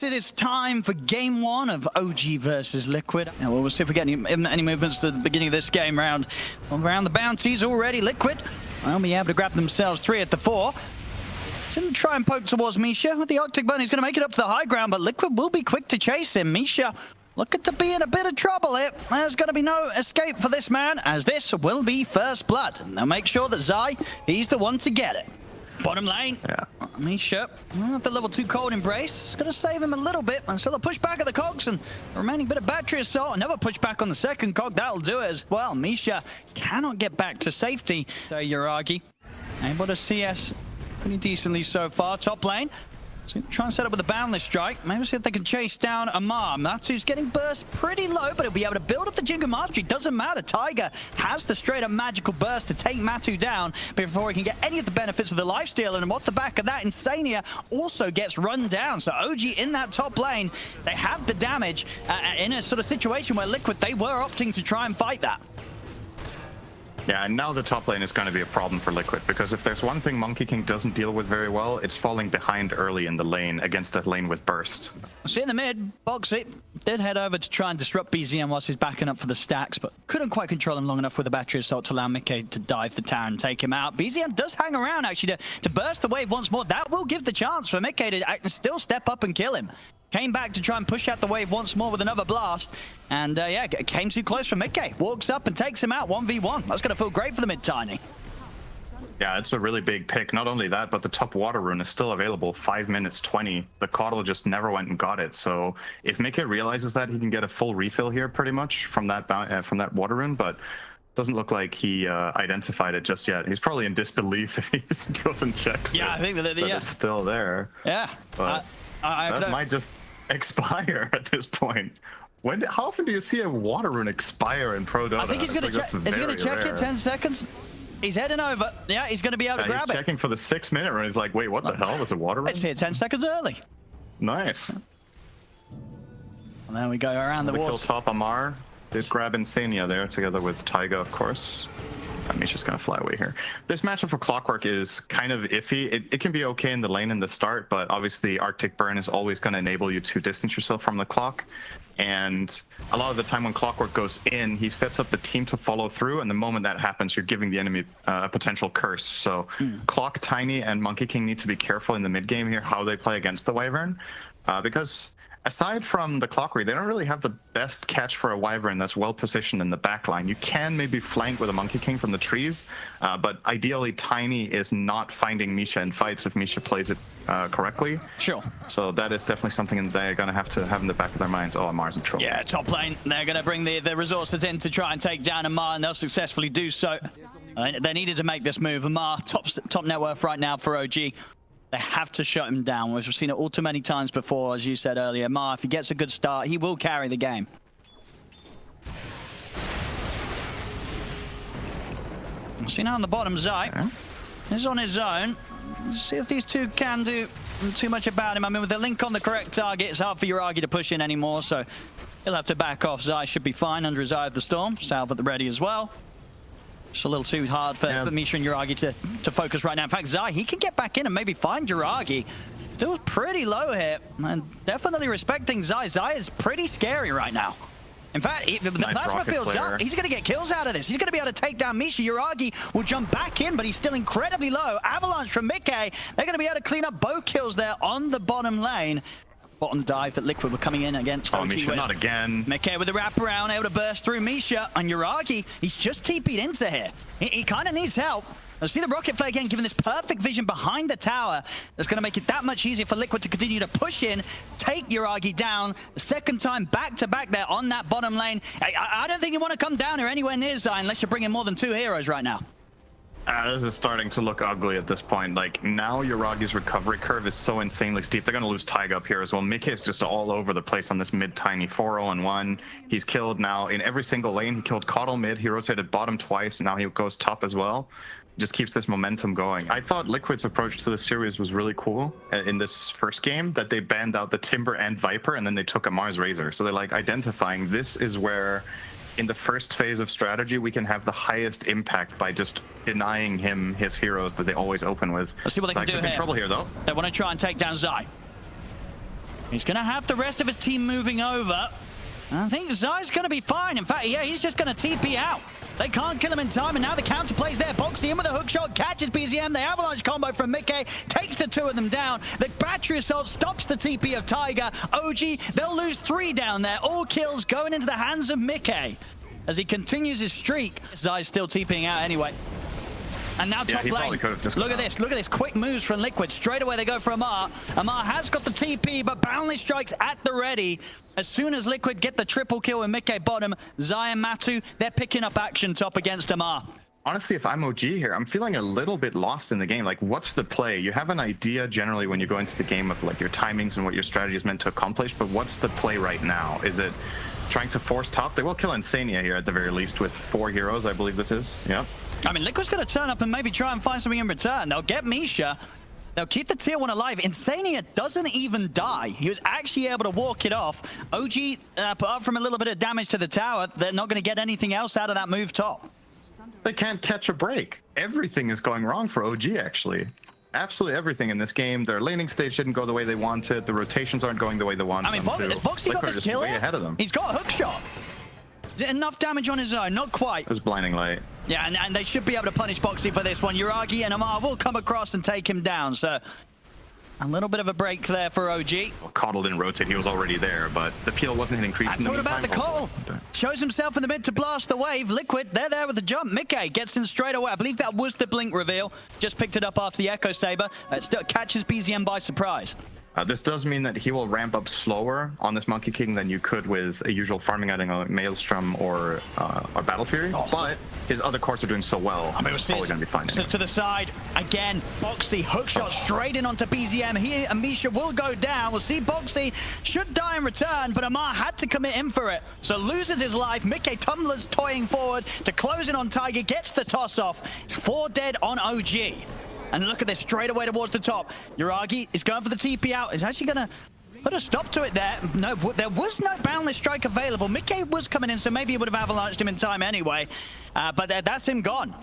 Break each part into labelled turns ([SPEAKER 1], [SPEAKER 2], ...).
[SPEAKER 1] It is time for game one of OG versus Liquid. And we'll see if we get any movements to the beginning of this game round. Around the bounties already, Liquid will be able to grab themselves 3 at the 4. He's going to try and poke towards Misha with the Arctic Bunny. He's going to make it up to the high ground, but Liquid will be quick to chase him. Misha looking to be in a bit of trouble here. There's going to be no escape for this man, as this will be first blood. And they'll make sure that Zai, he's the one to get it. Bottom lane, Misha, the level 2 cold embrace. It's going to save him a little bit. And so they'll push back at the cogs and the remaining bit of battery assault. Another push back on the second cog. That'll do it as well. Misha cannot get back to safety. So Yuragi able to CS pretty decently so far. Top lane. So try and set up with a boundless strike. Maybe see if they can chase down Amar. Matu's getting burst pretty low, but he'll be able to build up the Jingle Mastery. Doesn't matter. Tiger has the straight up magical burst to take Matu down before he can get any of the benefits of the lifesteal. And off the back of that, Insania also gets run down. So OG in that top lane, they have the damage in a sort of situation where Liquid, they were opting to try and fight that.
[SPEAKER 2] Yeah, and now the top lane is going to be a problem for Liquid, because if there's one thing Monkey King doesn't deal with very well, it's falling behind early in the lane against that lane with burst.
[SPEAKER 1] See in the mid, Boxy did head over to try and disrupt BZM whilst he's backing up for the stacks, but couldn't quite control him long enough with the battery assault to allow Mickey to dive the tower and take him out. BZM does hang around actually to burst the wave once more. That will give the chance for Mickey to still step up and kill him. Came back to try and push out the wave once more with another blast. And yeah, came too close for Mickey. Walks up and takes him out 1v1. That's going to feel great for the mid-tiny.
[SPEAKER 2] Yeah, it's a really big pick. Not only that, but the top water rune is still available. 5 minutes 20. The Caudle just never went and got it. So if Mickey realizes that, he can get a full refill here pretty much from that water rune. But doesn't look like he identified it just yet. He's probably in disbelief if he goes and checks.
[SPEAKER 1] Yeah, I think that
[SPEAKER 2] it's still there.
[SPEAKER 1] Yeah.
[SPEAKER 2] But that might just expire at this point. How often do you see a water rune expire in Pro Dota?
[SPEAKER 1] I think he's going to check. Is he going to check it? 10 seconds. He's heading over. Yeah, he's going to be able to grab it.
[SPEAKER 2] He's checking for the 6-minute run. He's like, wait, what the hell? Was it water rune?
[SPEAKER 1] It's here 10 seconds early.
[SPEAKER 2] Nice.
[SPEAKER 1] And there we go around the wall.
[SPEAKER 2] Kill top Amar. Did grab Insania there together with Taiga, of course. Misha's gonna fly away here. This matchup for Clockwork is kind of iffy. It can be okay in the lane in the start, but obviously Arctic Burn is always going to enable you to distance yourself from the clock. And a lot of the time when Clockwork goes in, he sets up the team to follow through, and the moment that happens, you're giving the enemy a potential curse. So Clock, Tiny, and Monkey King need to be careful in the mid game here how they play against the Wyvern, because aside from the Clockery, they don't really have the best catch for a Wyvern that's well positioned in the backline. You can maybe flank with a Monkey King from the trees, but ideally Tiny is not finding Misha in fights if Misha plays it correctly.
[SPEAKER 1] Sure.
[SPEAKER 2] So that is definitely something they're going to have in the back of their minds. Oh, Amar's in trouble.
[SPEAKER 1] Yeah, top lane. They're going to bring the resources in to try and take down Amar, and they'll successfully do so. They needed to make this move. Amar, top net worth right now for OG. They have to shut him down. We've seen it all too many times before, as you said earlier. Ma, if he gets a good start, he will carry the game. See now on the bottom, Zai is on his own. Let's see if these two can do too much about him. I mean, with the link on the correct target, it's hard for Yuragi to push in anymore, so he'll have to back off. Zai should be fine under his Eye of the Storm. Salve at the ready as well. It's a little too hard for Misha and Yuragi to focus right now. In fact, Zai, he can get back in and maybe find Yuragi. Still pretty low here, and definitely respecting Zai. Zai is pretty scary right now. In fact, the plasma field's up. He's going to get kills out of this. He's going to be able to take down Misha. Yuragi will jump back in, but he's still incredibly low. Avalanche from Mickey. They're going to be able to clean up both kills there on the bottom lane. Bottom dive that Liquid were coming in against.
[SPEAKER 2] Oh, Misha, not again.
[SPEAKER 1] Mickey with the wraparound, able to burst through Misha. And Yuragi, he's just TP'd into here. He kind of needs help. Let's see the rocket flare again, giving this perfect vision behind the tower. That's going to make it that much easier for Liquid to continue to push in, take Yuragi down. The second time back-to-back there on that bottom lane. I don't think you want to come down here anywhere near Zai unless you're bringing more than 2 heroes right now.
[SPEAKER 2] This is starting to look ugly at this point. Like, now Yuragi's recovery curve is so insanely steep. They're going to lose Taiga up here as well. Mickey is just all over the place on this mid-tiny 4-0-1. He's killed now in every single lane. He killed Caudle mid. He rotated bottom twice. And now he goes top as well. Just keeps this momentum going. I thought Liquid's approach to the series was really cool in this first game, that they banned out the Timber and Viper, and then they took a Mars Razor. So they're like identifying this is where in the first phase of strategy, we can have the highest impact by just denying him his heroes that they always open with.
[SPEAKER 1] Let's see what they can do here.
[SPEAKER 2] In trouble here, though.
[SPEAKER 1] They want to try and take down Zai. He's going to have the rest of his team moving over. I think Zai's going to be fine. In fact, yeah, he's just going to TP out. They can't kill him in time, and now the counter plays there. Boxy in with a hook shot, catches BZM. The avalanche combo from Mickey takes the two of them down. The battery assault stops the TP of Tiger. OG, they'll lose 3 down there. All kills going into the hands of Mickey as he continues his streak. Zai's still TPing out anyway. And now top lane. Look at this. Look at this. Quick moves from Liquid. Straight away they go for Amar. Amar has got the TP, but Boundless strikes at the ready. As soon as Liquid get the triple kill with Mickey bottom, Zai and Matu, they're picking up action top against Amar.
[SPEAKER 2] Honestly, if I'm OG here, I'm feeling a little bit lost in the game. Like, what's the play? You have an idea generally when you go into the game of like your timings and what your strategy is meant to accomplish, but what's the play right now? Is it trying to force top? They will kill Insania here at the very least with 4 heroes, I believe this is. Yep.
[SPEAKER 1] I mean, Liquid's going to turn up and maybe try and find something in return. They'll get Misha. They'll keep the tier 1 alive. Insania doesn't even die. He was actually able to walk it off. OG, apart from a little bit of damage to the tower, they're not going to get anything else out of that move top.
[SPEAKER 2] They can't catch a break. Everything is going wrong for OG, actually. Absolutely everything in this game. Their laning stage didn't go the way they wanted. The rotations aren't going the way they wanted.
[SPEAKER 1] I mean, Boxy got the kill
[SPEAKER 2] way ahead of them.
[SPEAKER 1] He's got a hook shot. Enough damage on his own, not quite.
[SPEAKER 2] It was blinding light.
[SPEAKER 1] Yeah, and they should be able to punish Boxy for this one. Uragi and Amar will come across and take him down, so a little bit of a break there for OG.
[SPEAKER 2] Well, Coddle didn't rotate, he was already there, but the peel wasn't hitting creeps in the meantime.
[SPEAKER 1] What about the call? Shows himself in the mid to blast the wave. Liquid, they're there with the jump. Mickey gets in straight away. I believe that was the blink reveal. Just picked it up after the Echo Saber. Still catches BZM by surprise.
[SPEAKER 2] This does mean that he will ramp up slower on this Monkey King than you could with a usual farming item like Maelstrom or a Battle Fury, but his other cores are doing so well, I mean, it's probably going to be fine.
[SPEAKER 1] To the side, again, Boxy, hookshot straight in onto BZM. He and Misha will go down. We'll see Boxy should die in return, but Amar had to commit in for it, so loses his life. Mickey tumblers toying forward to close in on Tiger, gets the toss off. It's 4 dead on OG. And look at this, straight away towards the top. Uragi is going for the TP out. Is actually going to put a stop to it there. No, there was no Boundless Strike available. Mickey was coming in, so maybe he would have avalanched him in time anyway. But that's him gone.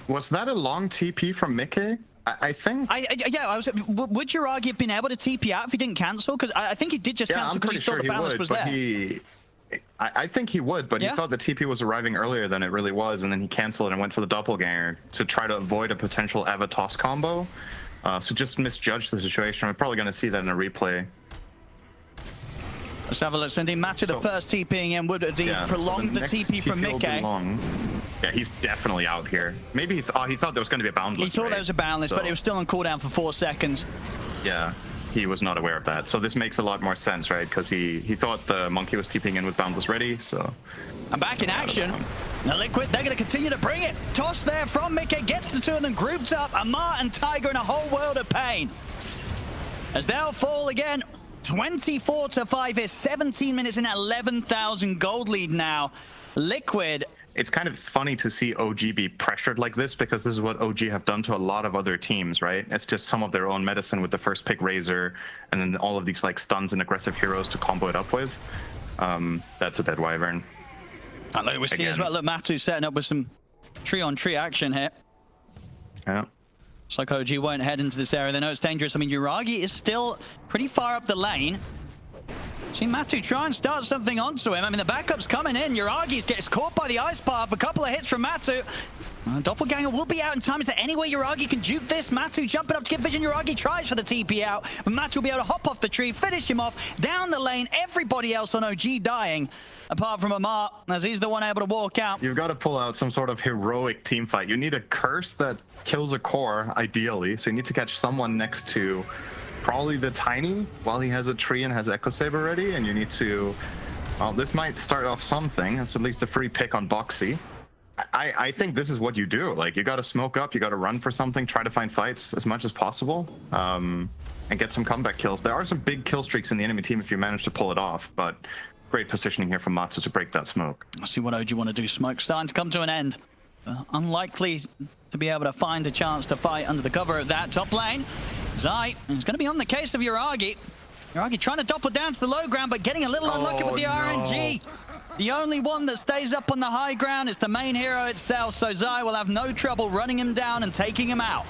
[SPEAKER 2] Was that a long TP from Mickey? I think...
[SPEAKER 1] would Uragi have been able to TP out if he didn't cancel? Because I think he did just cancel because he thought the Boundless was there.
[SPEAKER 2] I think he would, but he thought the TP was arriving earlier than it really was, and then he canceled and went for the doppelganger to try to avoid a potential Avatos combo. So just misjudged the situation. We're probably going to see that in a replay.
[SPEAKER 1] Let's have a look. Cindy, Matu, the first TPing in, would have prolonged the TP from Mickey.
[SPEAKER 2] Yeah, he's definitely out here. Maybe he thought there was going to be a Boundless.
[SPEAKER 1] He thought there was a Boundless, but it was still on cooldown for 4 seconds.
[SPEAKER 2] Yeah. He was not aware of that, so this makes a lot more sense, right? Because he thought the monkey was TPing in with Boundless ready, so...
[SPEAKER 1] I'm back in action. Now Liquid, they're going to continue to bring it. Toss there from Mickey, gets the two of them grouped up. Amar and Tiger in a whole world of pain. As they'll fall again, 24-5 here, 17 minutes in, 11,000 gold lead now. Liquid...
[SPEAKER 2] It's kind of funny to see OG be pressured like this because this is what OG have done to a lot of other teams, right? It's just some of their own medicine with the first pick Razor and then all of these like stuns and aggressive heroes to combo it up with. That's a dead Wyvern.
[SPEAKER 1] And look, we're seeing as well, look, Matu setting up with some tree-on-tree action here.
[SPEAKER 2] Yeah.
[SPEAKER 1] Looks like OG won't head into this area. They know it's dangerous. I mean, Uragi is still pretty far up the lane. See Matu try and start something onto him. I mean, the backup's coming in. Uragi's gets caught by the ice path. A couple of hits from Matu. Doppelganger will be out in time. Is there any way Uragi can juke this? Matu jumping up to get vision. Uragi tries for the TP out, but Matu will be able to hop off the tree, finish him off, down the lane. Everybody else on OG dying, apart from Amar, as he's the one able to walk out.
[SPEAKER 2] You've got to pull out some sort of heroic team fight. You need a curse that kills a core, ideally. So you need to catch someone next to probably the Tiny while he has a tree and has Echo Saber ready, and you need to... Well, this might start off something. It's at least a free pick on Boxy. I think this is what you do. Like, you got to smoke up, you got to run for something, try to find fights as much as possible, and get some comeback kills. There are some big kill streaks in the enemy team if you manage to pull it off, but great positioning here from Matsu to break that smoke.
[SPEAKER 1] Let's see what OG want to do. Smoke's starting to come to an end. Unlikely to be able to find a chance to fight under the cover of that top lane. Zai is going to be on the case of Uragi. Uragi trying to doppel down to the low ground, but getting a little unlucky with the RNG. The only one that stays up on the high ground is the main hero itself, so Zai will have no trouble running him down and taking him out.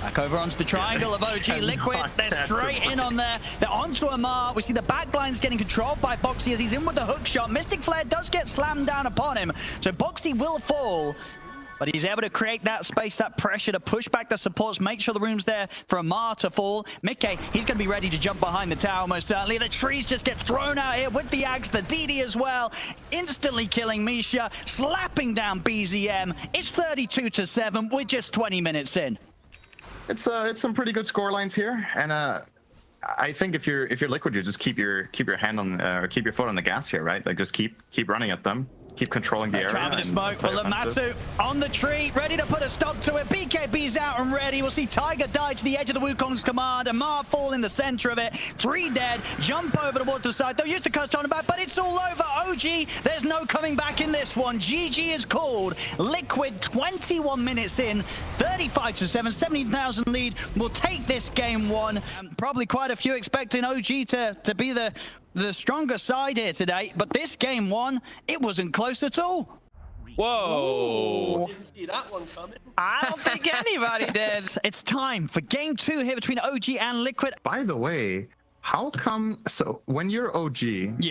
[SPEAKER 1] Back over onto the triangle of OG Liquid. They're straight in on there. They're onto Amar. We see the backline's getting controlled by Boxy as he's in with the hook shot. Mystic Flare does get slammed down upon him, so Boxy will fall. But he's able to create that space, that pressure to push back the supports, make sure the room's there for Amar to fall. Mickey, he's going to be ready to jump behind the tower most certainly. The trees just get thrown out here with the Axe, the DD as well. Instantly killing Misha, slapping down BZM. It's 32-7. We're just 20 minutes in.
[SPEAKER 2] It's some pretty good score lines here, and I think if you're Liquid, you just keep your hand on keep your foot on the gas here, right? Like just keep running at them. Keep controlling the area.
[SPEAKER 1] Trying to smoke. Well, look, Matsu on the tree, ready to put a stop to it. BKB's out and ready. We'll see Tiger die to the edge of the Wukong's command. Amar fall in the center of it. 3 dead. Jump over towards the side. They'll use the curse on back, but it's all over. OG, there's no coming back in this one. GG is called. Liquid 21 minutes in. 35-7. 17,000 lead. Will take this game 1. Probably quite a few expecting OG to be the stronger side here today, but this game 1, it wasn't close at all.
[SPEAKER 3] Whoa.
[SPEAKER 4] Didn't see that one coming.
[SPEAKER 1] I don't think anybody did. It's time for game 2 here between OG and Liquid.
[SPEAKER 2] By the way, how come, so when you're OG,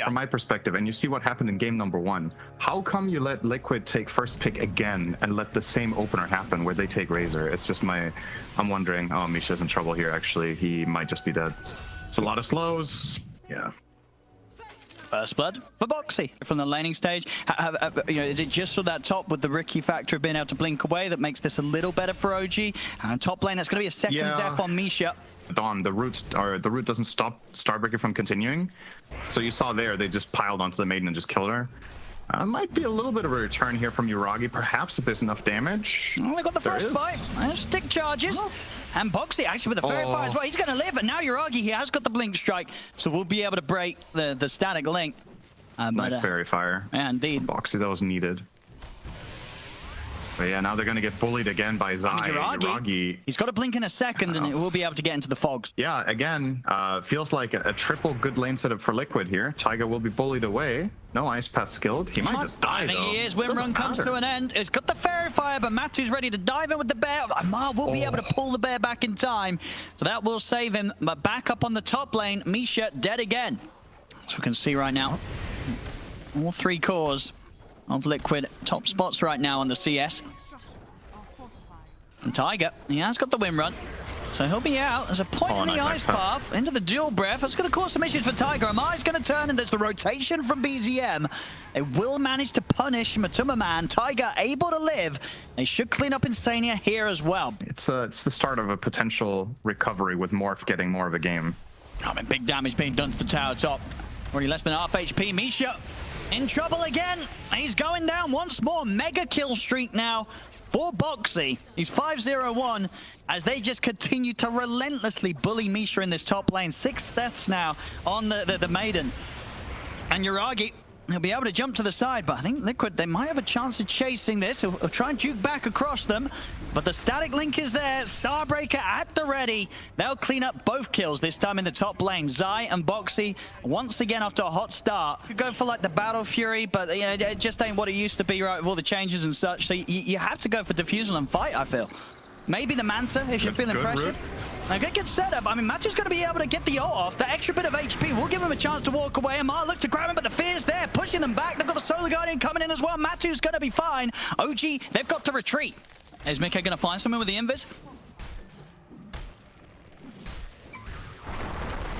[SPEAKER 2] from my perspective, and you see what happened in game number 1, how come you let Liquid take first pick again and let the same opener happen where they take Razor? It's just I'm wondering, oh, Misha's in trouble here, actually. He might just be dead. It's a lot of slows. Yeah.
[SPEAKER 1] First blood for Boxy from the laning stage. Is it just for that top with the Ricky factor of being able to blink away that makes this a little better for OG? And top lane, that's going to be a second death on Misha.
[SPEAKER 2] Dawn, the root doesn't stop Starbreaker from continuing. So you saw there, they just piled onto the maiden and just killed her. Might be a little bit of a return here from Uragi, perhaps, if there's enough damage.
[SPEAKER 1] Oh, they got the first bite. Stick charges. And Boxy actually with the fairy fire as well. He's going to live, and now Uragi, he has got the blink strike, so we'll be able to break the static link.
[SPEAKER 2] Nice fairy fire.
[SPEAKER 1] Yeah, indeed.
[SPEAKER 2] Boxy, that was needed. But yeah, now they're going to get bullied again by Zai.
[SPEAKER 1] Uragi, he's got a blink in a second, and we'll be able to get into the fogs.
[SPEAKER 2] Yeah, again, feels like a triple good lane setup for Liquid here. Taiga will be bullied away. No Ice Path skilled. He might just die, though.
[SPEAKER 1] He is. Win run comes to an end. It's got the fairy fire, but Matu's ready to dive in with the bear. Amar will be able to pull the bear back in time, so that will save him. But back up on the top lane, Misha dead again. So we can see right now, all 3 cores of Liquid top spots right now on the CS. And Tiger, he has got the win run, so he'll be out. There's a point in the ice path into the dual breath. That's going to cause some issues for Tiger. Amar's going to turn, and there's the rotation from BZM. They will manage to punish Matuma Man. Tiger able to live. They should clean up Insania here as well.
[SPEAKER 2] It's the start of a potential recovery with Morph getting more of a game.
[SPEAKER 1] I mean, big damage being done to the tower top. Already less than half HP. Misha in trouble again. He's going down once more. Mega kill streak now for Boxy. He's 5-0-1 as they just continue to relentlessly bully Misha in this top lane. 6 deaths now on the maiden. And Uragi, he'll be able to jump to the side, but I think Liquid, they might have a chance of chasing this. He'll try and juke back across them, but the static link is there. Starbreaker at the ready. They'll clean up both kills this time in the top lane. Zai and Boxy, once again after a hot start. You go for like the Battle Fury, but it just ain't what it used to be, right, with all the changes and such. So you have to go for Diffusal and fight, I feel. Maybe the Manta, if you're feeling pressured. A good setup. I mean, Matu's going to be able to get the ult off. The extra bit of HP will give him a chance to walk away. Amar looks to grab him, but the fear's there, pushing them back. They've got the Solar Guardian coming in as well. Matu's going to be fine. OG, they've got to retreat. Is Mickey going to find someone with the invis?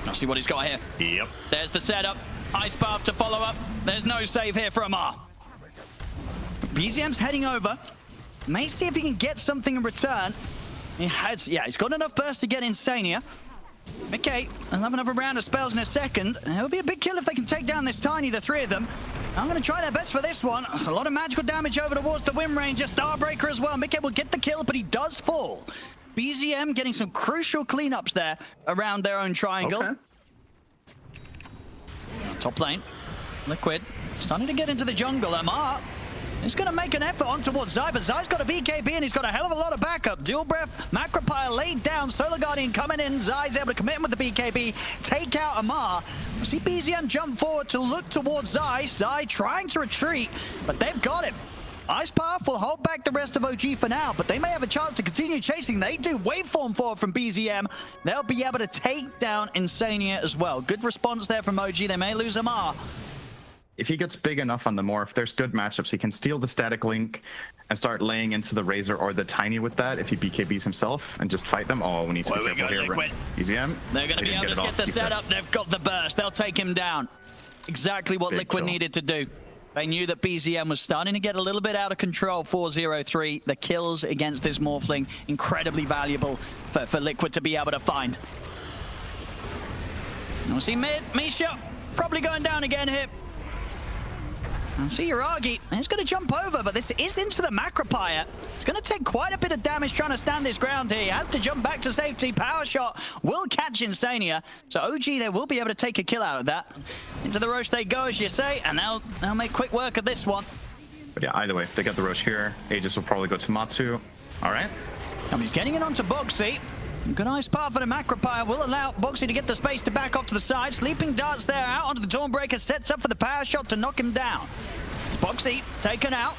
[SPEAKER 1] Let's see what he's got here.
[SPEAKER 2] Yep.
[SPEAKER 1] There's the setup. Ice Path to follow up. There's no save here for Amar. BZM's heading over. May see if he can get something in return. He's got enough burst to get Insania. Okay, I'll have another round of spells in a second. It'll be a big kill if they can take down this Tiny, the 3 of them. I'm going to try their best for this one. There's a lot of magical damage over towards the Wind Ranger. Starbreaker as well. Mickey will get the kill, but he does fall. BZM getting some crucial cleanups there around their own triangle.
[SPEAKER 2] Okay.
[SPEAKER 1] Top lane. Liquid starting to get into the jungle. Amar is going to make an effort on towards Zai, but Zai's got a BKB and he's got a hell of a lot of backup. Dual Breath, Macropile laid down, Solar Guardian coming in. Zai's able to commit him with the BKB, take out Amar. See BZM jump forward to look towards Zai. Zai trying to retreat, but they've got him. Ice Path will hold back the rest of OG for now, but they may have a chance to continue chasing. They do waveform forward from BZM. They'll be able to take down Insania as well. Good response there from OG. They may lose Amar.
[SPEAKER 2] If he gets big enough on the Morph, there's good matchups. He can steal the static link and start laying into the Razor or the Tiny with that if he BKBs himself and just fight them. Oh, we need to be careful here. BZM.
[SPEAKER 1] They're going to be able to get the setup. They've got the burst. They'll take him down. Exactly what Liquid needed to do. They knew that BZM was starting to get a little bit out of control. 4-0-3. The kills against this Morphling, incredibly valuable for Liquid to be able to find. We'll see mid. Misha probably going down again here. I see Yuragi. He's going to jump over, but this is into the Macropire. It's going to take quite a bit of damage trying to stand his ground here. He has to jump back to safety. Power shot will catch Insania. So OG, they will be able to take a kill out of that. Into the Roche they go, as you say, and they'll make quick work of this one.
[SPEAKER 2] But yeah, either way, they got the Roche here. Aegis will probably go to Matsu. All right.
[SPEAKER 1] And he's getting it onto Boxy. Good Ice Path for the Macropire will allow Boxy to get the space to back off to the side. Sleeping darts there out onto the Dawnbreaker, sets up for the power shot to knock him down. Boxy taken out.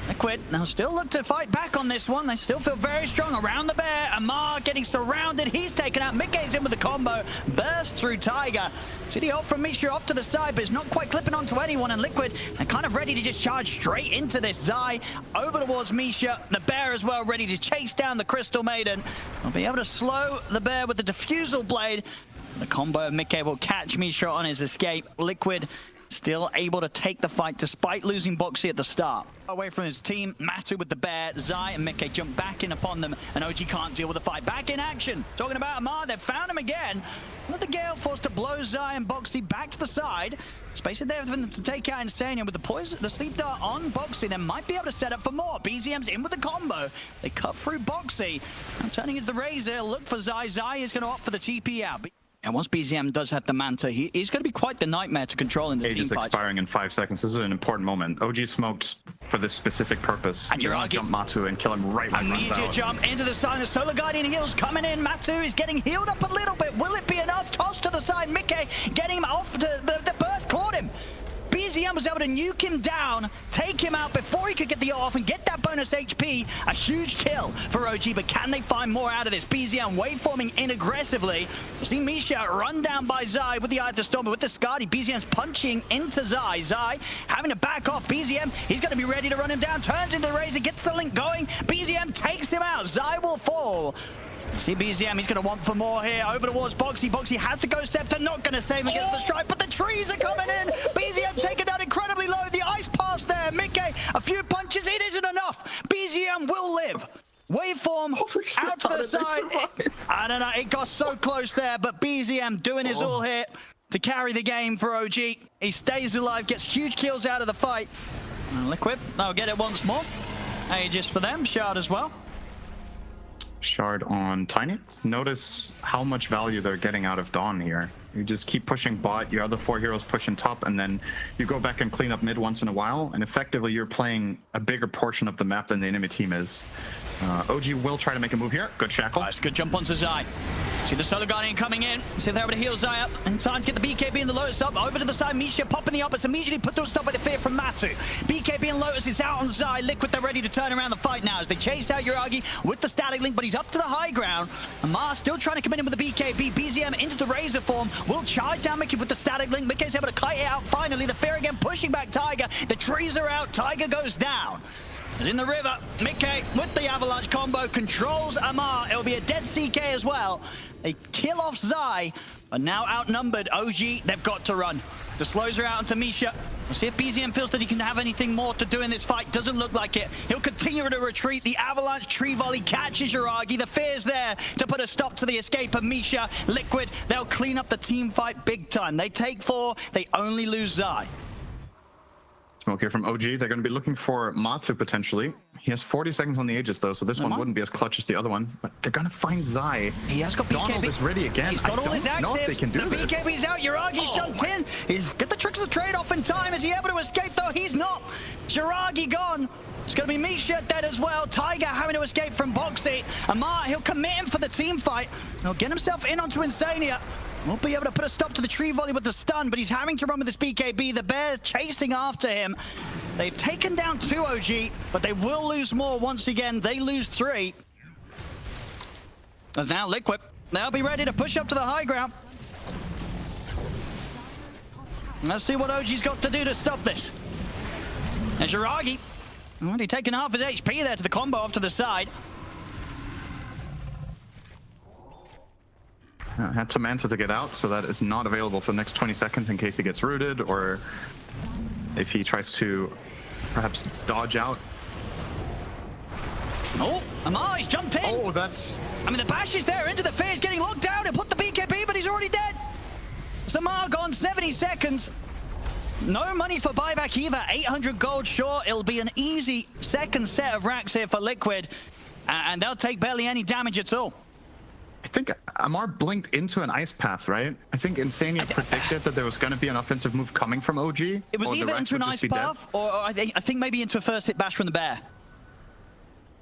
[SPEAKER 1] Liquid now still look to fight back on this one. They still feel very strong around the bear. Amar getting surrounded. He's taken out. Mickey's in with the combo. Burst through Tiger. See the ult from Misha off to the side, but it's not quite clipping onto anyone. And Liquid are kind of ready to just charge straight into this. Zai over towards Misha. The bear as well, ready to chase down the Crystal Maiden. They'll be able to slow the bear with the Diffusal Blade. The combo of Mickey will catch Misha on his escape. Liquid still able to take the fight despite losing Boxy at the start. Away from his team, Matu with the bear, Zai and Mickey jump back in upon them, and OG can't deal with the fight. Back in action. Talking about Amar, they've found him again. With the Gale Force to blow Zai and Boxy back to the side. Space is there for them to take out Insania with the poison, the sleep dart on Boxy. They might be able to set up for more. BZM's in with the combo. They cut through Boxy. And turning into the Razor, look for Zai. Zai is going to opt for the TP out. And once BZM does have the Manta, he's going to be quite the nightmare to control in the team fight.
[SPEAKER 2] Expiring in 5 seconds. This is an important moment. OG smoked for this specific purpose. And you're going to jump Matu and kill him right when he runs out.
[SPEAKER 1] Immediate jump into the side. The Solar Guardian heals coming in. Matu is getting healed up a little bit. Will it be enough? Toss to the side. Mickey getting him off. The burst caught him. BZM was able to nuke him down, take him out before he could get the off and get that bonus HP. A huge kill for OG, but can they find more out of this? BZM waveforming in aggressively. We'll see Misha run down by Zai with the Eye of the Storm, but with the Skadi, BZM's punching into Zai. Zai having to back off. BZM, he's going to be ready to run him down. Turns into the Razor, gets the link going. BZM takes him out. Zai will fall. See BZM, he's going to want for more here. Over towards Boxy. Boxy has to go Scepter, not going to save him against the strike, but the trees are coming in. BZM taken down incredibly low. The ice pass there. Mickey, a few punches. It isn't enough. BZM will live. Waveform out to the side. I don't know. It got so close there, but BZM doing his all here to carry the game for OG. He stays alive, gets huge kills out of the fight. Liquid, they'll get it once more. Aegis for them. Shard as well.
[SPEAKER 2] Shard on Tiny. Notice how much value they're getting out of Dawn here. You just keep pushing bot, your other 4 heroes pushing top, and then you go back and clean up mid once in a while, and effectively you're playing a bigger portion of the map than the enemy team is. OG will try to make a move here. Good shackle.
[SPEAKER 1] Nice, good jump onto Zai. See the Solar Guardian coming in. See if they're able to heal Zai up. In time to get the BKB and the Lotus up. Over to the side, Misha popping the opposite. Immediately put through stop by the fear from Matu. BKB and Lotus is out on Zai. Liquid, they're ready to turn around the fight now as they chase out Yuragi with the static link, but he's up to the high ground. Amar still trying to come in with the BKB. BZM into the Razor form. Will charge down Mickey with the static link. Mickey's able to kite it out finally. The fear again pushing back Tiger. The trees are out. Tiger goes down. As in the river, Mickey with the avalanche combo controls Amar. It'll be a dead CK as well. They kill off Zai, but now outnumbered. OG, they've got to run. The slows are out onto Misha. We'll see if BZM feels that he can have anything more to do in this fight. Doesn't look like it. He'll continue to retreat. The avalanche tree volley catches Yuragi. The fear's there to put a stop to the escape of Misha. Liquid, they'll clean up the team fight big time. They take 4, they only lose Zai.
[SPEAKER 2] Smoke here from OG. They're going to be looking for Matsu potentially. He has 40 seconds on the Aegis though, so this one wouldn't be as clutch as the other one. But they're going to find Zai.
[SPEAKER 1] He has got BKB.
[SPEAKER 2] Donald is ready again.
[SPEAKER 1] He's got all his actives.
[SPEAKER 2] Know if they can do
[SPEAKER 1] the
[SPEAKER 2] this.
[SPEAKER 1] BKB's out. Yuragi's jumped in. He's got the tricks of the trade-off in time. Is he able to escape though? He's not. Yuragi gone. It's going to be Misha dead as well. Tiger having to escape from Boxy. Amar, he'll commit him for the team fight. He'll get himself in onto Insania. Won't be able to put a stop to the tree volley with the stun, but he's having to run with this BKB. The Bears chasing after him. They've taken down 2 OG, but they will lose more once again. They lose 3. As now Liquid, they'll be ready to push up to the high ground. Let's see what OG's got to do to stop this. There's Yuragi, already taking half his HP there to the combo off to the side.
[SPEAKER 2] Had to Manta to get out, so that is not available for the next 20 seconds in case he gets rooted, or if he tries to perhaps dodge out.
[SPEAKER 1] Oh, Amar, he's jumped in.
[SPEAKER 2] Oh, that's...
[SPEAKER 1] I mean, the bash is there into the fear. He's getting locked down. He'll put the BKB, but he's already dead. Samar gone 70 seconds. No money for buyback either. 800 gold short. It'll be an easy second set of racks here for Liquid, and they'll take barely any damage at all.
[SPEAKER 2] I think Amar blinked into an ice path, right? I think Insania predicted that there was going to be an offensive move coming from OG.
[SPEAKER 1] It was either into an ice path, or I think maybe into a first hit bash from the bear.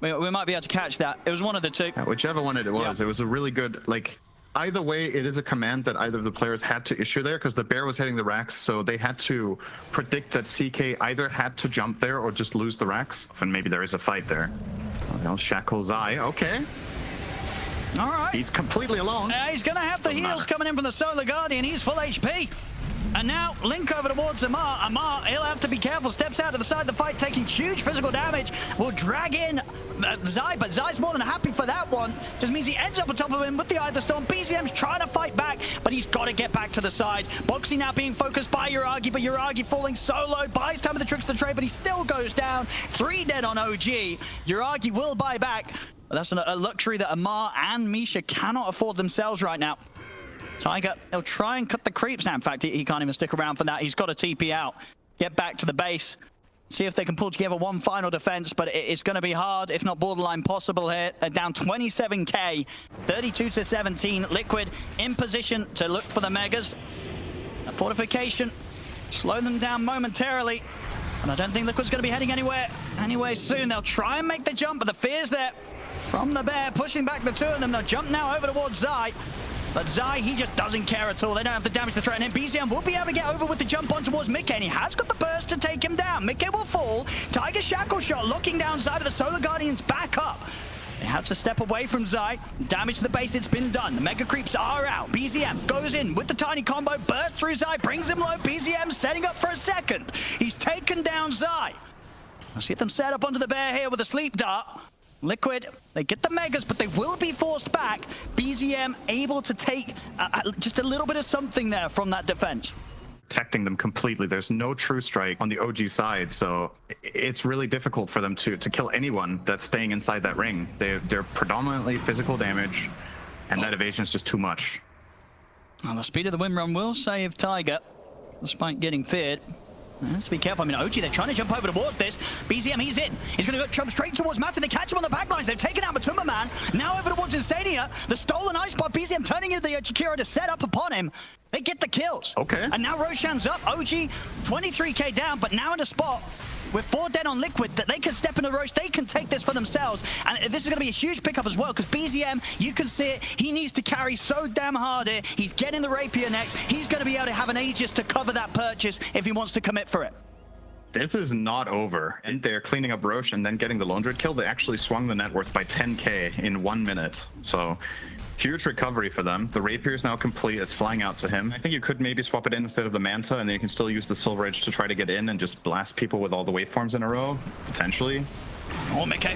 [SPEAKER 1] We might be able to catch that. It was one of the two.
[SPEAKER 2] Yeah, whichever one it was, yeah. It was a really good, like, either way, it is a command that either of the players had to issue there, because the bear was hitting the racks, so they had to predict that CK either had to jump there or just lose the racks. And maybe there is a fight there. Well, Shackle's eye, okay.
[SPEAKER 1] All right.
[SPEAKER 2] He's completely alone.
[SPEAKER 1] He's going to have the heals coming in from the Solar Guardian. He's full HP. And now Link over towards Amar. Amar, he'll have to be careful. Steps out to the side of the fight, taking huge physical damage. Will drag in Zai, but Zai's more than happy for that one. Just means he ends up on top of him with the Eye of the Storm. BZM's trying to fight back, but he's got to get back to the side. Boxy now being focused by Yuragi, but Yuragi falling so low. Buys time of the tricks to trade, but he still goes down. 3 dead on OG. Yuragi will buy back. But that's a luxury that Amar and Misha cannot afford themselves right now. Tiger, he'll try and cut the creeps now. In fact, he can't even stick around for that. He's got to TP out, get back to the base, see if they can pull together one final defense, but it's going to be hard, if not borderline possible here. They're down 27k, 32-17. Liquid in position to look for the Megas. A fortification, slow them down momentarily. And I don't think Liquid's going to be heading anywhere soon. They'll try and make the jump, but the fear's there from the bear, pushing back the 2 of them. They'll jump now over towards Zai. But Zai, he just doesn't care at all. They don't have the damage to threaten him. BZM will be able to get over with the jump on towards Mickey, and he has got the burst to take him down. Mickey will fall. Tiger Shackle Shot locking down Zai, but the Solar Guardian's back up. They have to step away from Zai. Damage to the base, it's been done. The Mega Creeps are out. BZM goes in with the tiny combo, bursts through Zai, brings him low. BZM setting up for a second. He's taken down Zai. Let's get them set up onto the bear here with a sleep dart. Liquid, they get the Megas, but they will be forced back. BZM able to take just a little bit of something there from that defense.
[SPEAKER 2] Protecting them completely. There's no true strike on the OG side, so it's really difficult for them to kill anyone that's staying inside that ring. They're predominantly physical damage, and that evasion is just too much.
[SPEAKER 1] Well, the speed of the wind run will save Tiger, despite getting feared. Let's be careful. I mean, OG, they're trying to jump over towards this. BZM, he's in. He's going to go jump straight towards Mata. They catch him on the backlines. They've taken out Matumba Man. Now over towards Insania. The stolen ice spot. BZM turning into the Chikira to set up upon him. They get the kills.
[SPEAKER 2] Okay.
[SPEAKER 1] And now Roshan's up. OG, 23k down, but now in a spot with 4 dead on Liquid that they can step into Roche. They can take this for themselves. And this is going to be a huge pickup as well, because BZM, you can see it. He needs to carry so damn hard here. He's getting the Rapier next. He's going to be able to have an Aegis to cover that purchase if he wants to commit for it.
[SPEAKER 2] This is not over. And they're cleaning up Roche and then getting the Lone Druid kill. They actually swung the net worth by 10k in 1 minute. So huge recovery for them. The Rapier is now complete. It's flying out to him. I think you could maybe swap it in instead of the Manta, and then you can still use the Silver Edge to try to get in and just blast people with all the waveforms in a row, potentially.
[SPEAKER 1] Oh, Mickey.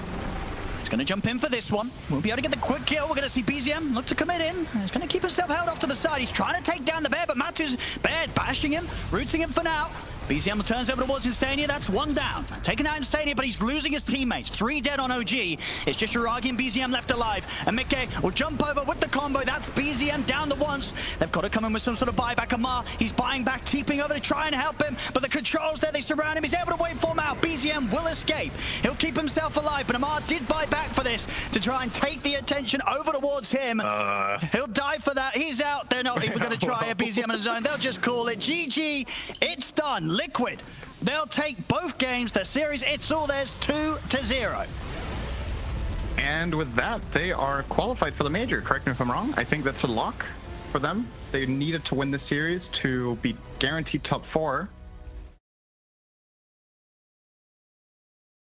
[SPEAKER 1] He's going to jump in for this one. We'll be able to get the quick kill. We're going to see BZM look to commit in. He's going to keep himself held off to the side. He's trying to take down the bear, but Matu's bear bashing him, rooting him for now. BZM turns over towards Insania. That's 1 down. Taking out Insania, but he's losing his teammates. 3 dead on OG. It's just Yuragi and BZM left alive. And Mickey will jump over with the combo. That's BZM down the once. They've got to come in with some sort of buyback. Amar, he's buying back, TPing over to try and help him. But the controls there, they surround him. He's able to waveform out. BZM will escape. He'll keep himself alive. But Amar did buy back for this to try and take the attention over towards him. He'll die for that. He's out. They're not even going to try a BZM in his zone. They'll just call it GG. It's done. Liquid, they'll take both games. The series, it's all theirs, 2-0.
[SPEAKER 2] And with that, they are qualified for the major. Correct me if I'm wrong. I think that's a lock. for them. They needed to win the series to be guaranteed top 4